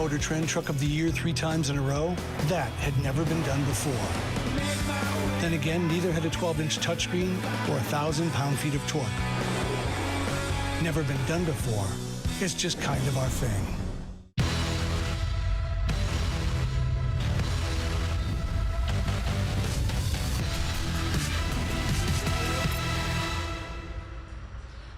Motor Trend Truck of the Year 3 times in a row? That had never been done before. Then again, neither had a 12-inch touchscreen or 1,000 pound-feet of torque. Never been done before. It's just kind of our thing.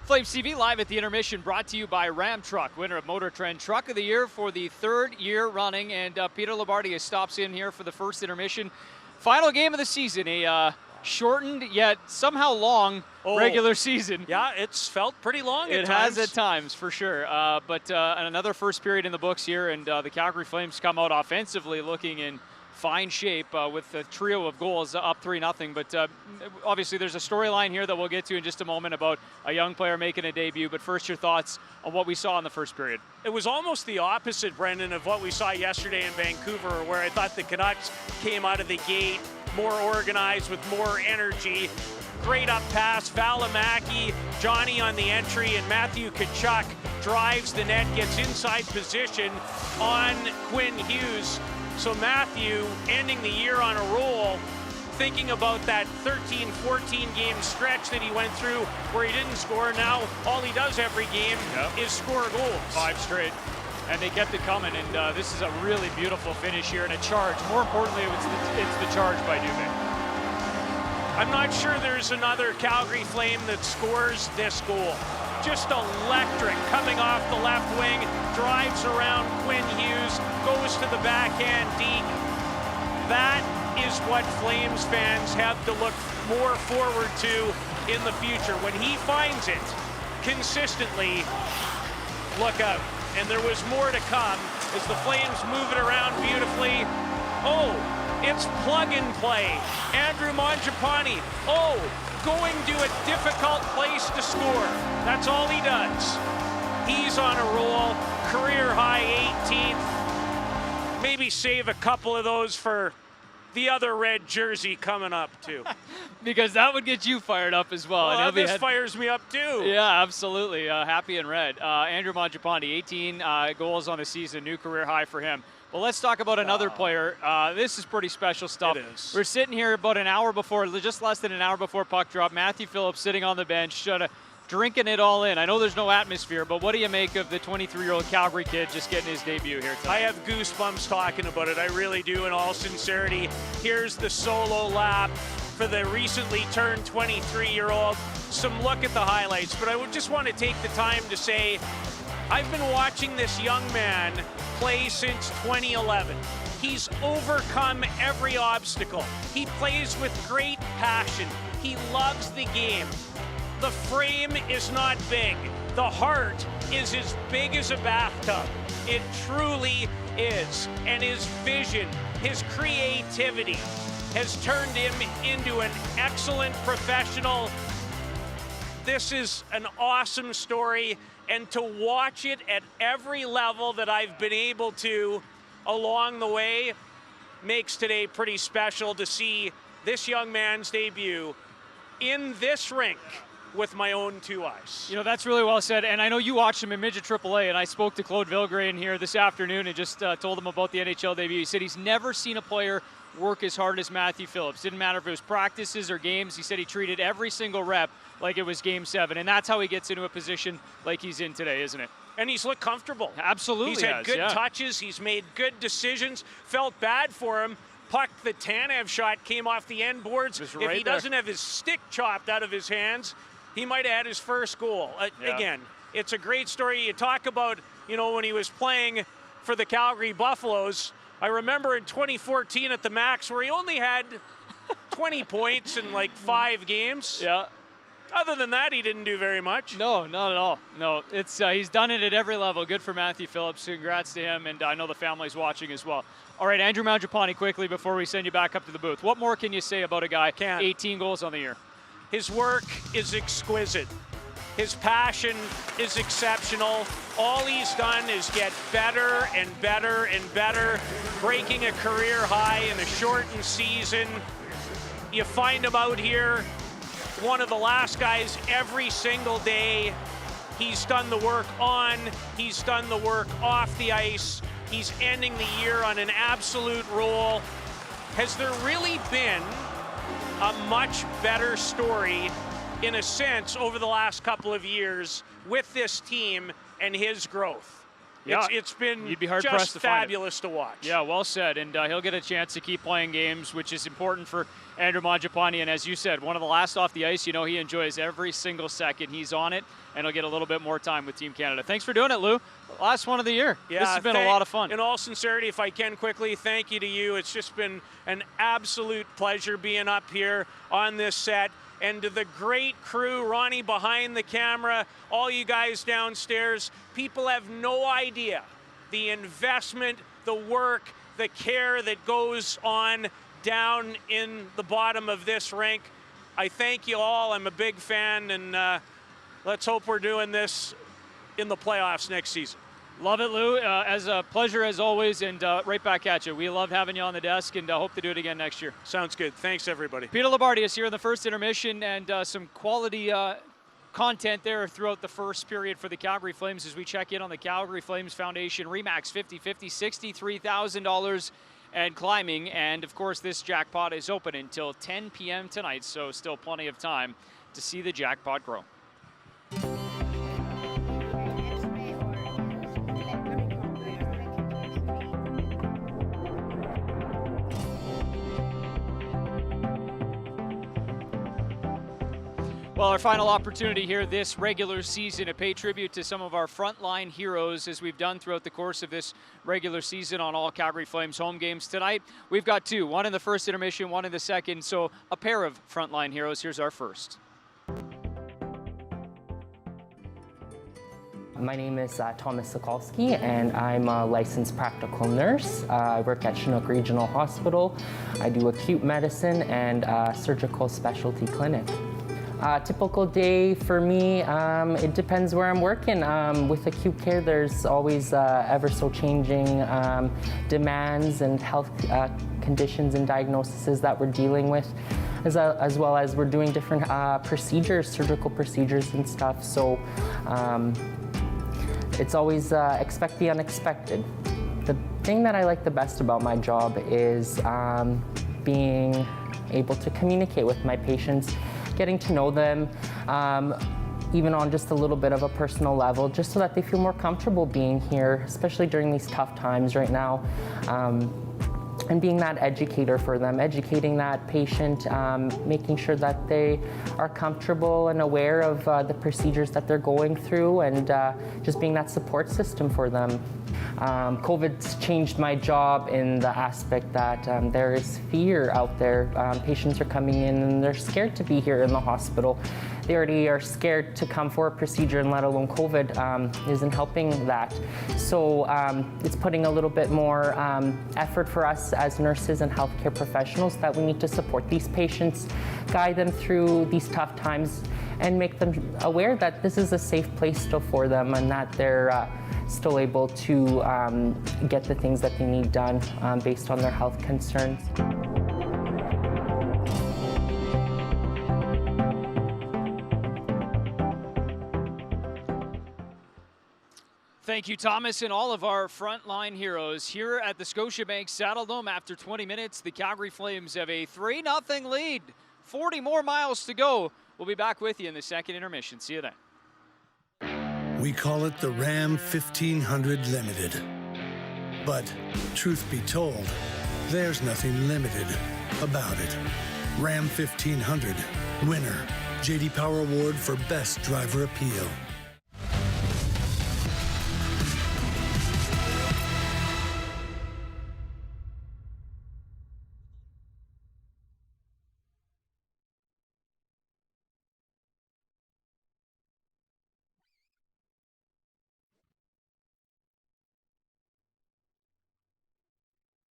Flames TV live at the Intermission, brought to you by Ram Truck, winner of Motor Trend Truck of the Year for the 3rd year running. And Peter Loubardias stops in here for the first intermission. Final game of the season, a shortened yet somehow long regular season. Yeah, it's felt pretty long at times. It has at times, for sure. But another first period in the books here, and the Calgary Flames come out offensively looking in fine shape with a trio of goals up 3-0. But obviously there's a storyline here that we'll get to in just a moment about a young player making a debut. But first, your thoughts on what we saw in the first period. It was almost the opposite, Brendan, of what we saw yesterday in Vancouver, where I thought the Canucks came out of the gate more organized with more energy. Great up pass, Valimaki, Johnny on the entry, and Matthew Tkachuk drives the net, gets inside position on Quinn Hughes. So Matthew ending the year on a roll, thinking about that 13-14 game stretch that he went through where he didn't score. Now all he does every game is score goals. 5 straight. And they kept it coming, and this is a really beautiful finish here and a charge. More importantly, it's the charge by Dubé. I'm not sure there's another Calgary Flame that scores this goal. Just electric, coming off the left wing, drives around Quinn Hughes, goes to the backhand deep. That is what Flames fans have to look more forward to in the future. When he finds it consistently, look out. And there was more to come as the Flames move it around beautifully. Oh, it's plug and play. Andrew Mangiapane, going to a difficult place to score. That's all he does. He's on a roll, career high 18th. Maybe save a couple of those for the other red jersey coming up too. Because that would get you fired up as well. Well, this fires me up too. Yeah, absolutely. Happy and red. Andrew Mangiapane, 18 goals on the season, new career high for him. Well, let's talk about another player. This is pretty special stuff. It is. We're sitting here about an hour before, just less than an hour before puck drop. Matthew Phillips sitting on the bench, drinking it all in. I know there's no atmosphere, but what do you make of the 23-year-old Calgary kid just getting his debut here tonight? I have goosebumps talking about it. I really do, in all sincerity. Here's the solo lap for the recently turned 23-year-old. Some look at the highlights, but I would just want to take the time to say I've been watching this young man play since 2011. He's overcome every obstacle. He plays with great passion. He loves the game. The frame is not big. The heart is as big as a bathtub. It truly is. And his vision, his creativity has turned him into an excellent professional. This is an awesome story, and to watch it at every level that I've been able to along the way makes today pretty special to see this young man's debut in this rink with my own 2 eyes. You know, that's really well said, and I know you watched him in Midget AAA, and I spoke to Claude Vilgrain here this afternoon and just told him about the NHL debut. He said he's never seen a player work as hard as Matthew Phillips. Didn't matter if it was practices or games. He said he treated every single rep like it was Game 7, and that's how he gets into a position like he's in today, isn't it? And he's looked comfortable. Absolutely. He's had good touches. He's made good decisions. Felt bad for him. Puck, the Tanev shot came off the end boards. If he doesn't have his stick chopped out of his hands, he might have had his first goal. Again, it's a great story. You talk about, when he was playing for the Calgary Buffaloes. I remember in 2014 at the Max where he only had 20 points in like 5 games. Yeah. Other than that, he didn't do very much. No, not at all. No, it's he's done it at every level. Good for Matthew Phillips. Congrats to him, and I know the family's watching as well. All right, Andrew Mangiapane, quickly before we send you back up to the booth. What more can you say about a guy? 18 goals on the year. His work is exquisite. His passion is exceptional. All he's done is get better and better and better, breaking a career high in a shortened season. You find him out here, one of the last guys every single day. He's done the work on, he's done the work off the ice. He's ending the year on an absolute roll. Has there really been a much better story, in a sense, over the last couple of years with this team and his growth? Yeah, it's been you'd be hard just pressed to find it. fabulous to watch. Yeah, well said. And he'll get a chance to keep playing games, which is important for Andrew Mangiapane. And as you said, one of the last off the ice, you know he enjoys every single second he's on it, and he'll get a little bit more time with Team Canada. Thanks for doing it, Lou. Last one of the year. Yeah, this has been a lot of fun. In all sincerity, if I can quickly, thank you to you. It's just been an absolute pleasure being up here on this set. And to the great crew, Ronnie behind the camera, all you guys downstairs, people have no idea the investment, the work, the care that goes on down in the bottom of this rink. I thank you all. I'm a big fan, and let's hope we're doing this in the playoffs next season. Love it, Lou. As a pleasure as always, and right back at you. We love having you on the desk, and hope to do it again next year. Sounds good. Thanks, everybody. Peter Loubardias here in the first intermission, and some quality content there throughout the first period for the Calgary Flames as we check in on the Calgary Flames Foundation Remax 50-50, $63,000 and climbing. And of course, this jackpot is open until 10 p.m. tonight, so still plenty of time to see the jackpot grow. Well, our final opportunity here this regular season to pay tribute to some of our frontline heroes, as we've done throughout the course of this regular season on all Calgary Flames home games. Tonight, we've got two, one in the first intermission, one in the second, so a pair of frontline heroes. Here's our first. My name is Thomas Sokolsky, and I'm a licensed practical nurse. I work at Chinook Regional Hospital. I do acute medicine and surgical specialty clinic. Typical day for me, it depends where I'm working. With acute care, there's always ever so changing demands and health conditions and diagnoses that we're dealing with, as well as we're doing different procedures, surgical procedures and stuff. So it's always expect the unexpected. The thing that I like the best about my job is being able to communicate with my patients, getting to know them, even on just a little bit of a personal level, just so that they feel more comfortable being here, especially during these tough times right now. And being that educator for them, educating that patient, making sure that they are comfortable and aware of the procedures that they're going through, and just being that support system for them. COVID's changed my job in the aspect that there is fear out there. Patients are coming in and they're scared to be here in the hospital. They already are scared to come for a procedure, and let alone COVID isn't helping that. So it's putting a little bit more effort for us as nurses and healthcare professionals, that we need to support these patients, guide them through these tough times, and make them aware that this is a safe place still for them, and that they're still able to get the things that they need done based on their health concerns. Thank you, Thomas, and all of our frontline heroes here at the Scotiabank Saddledome. After 20 minutes, the Calgary Flames have a 3-0 lead. 40 more miles to go. We'll be back with you in the second intermission. See you then. We call it the Ram 1500 Limited. But truth be told, there's nothing limited about it. Ram 1500, winner, J.D. Power Award for Best Driver Appeal.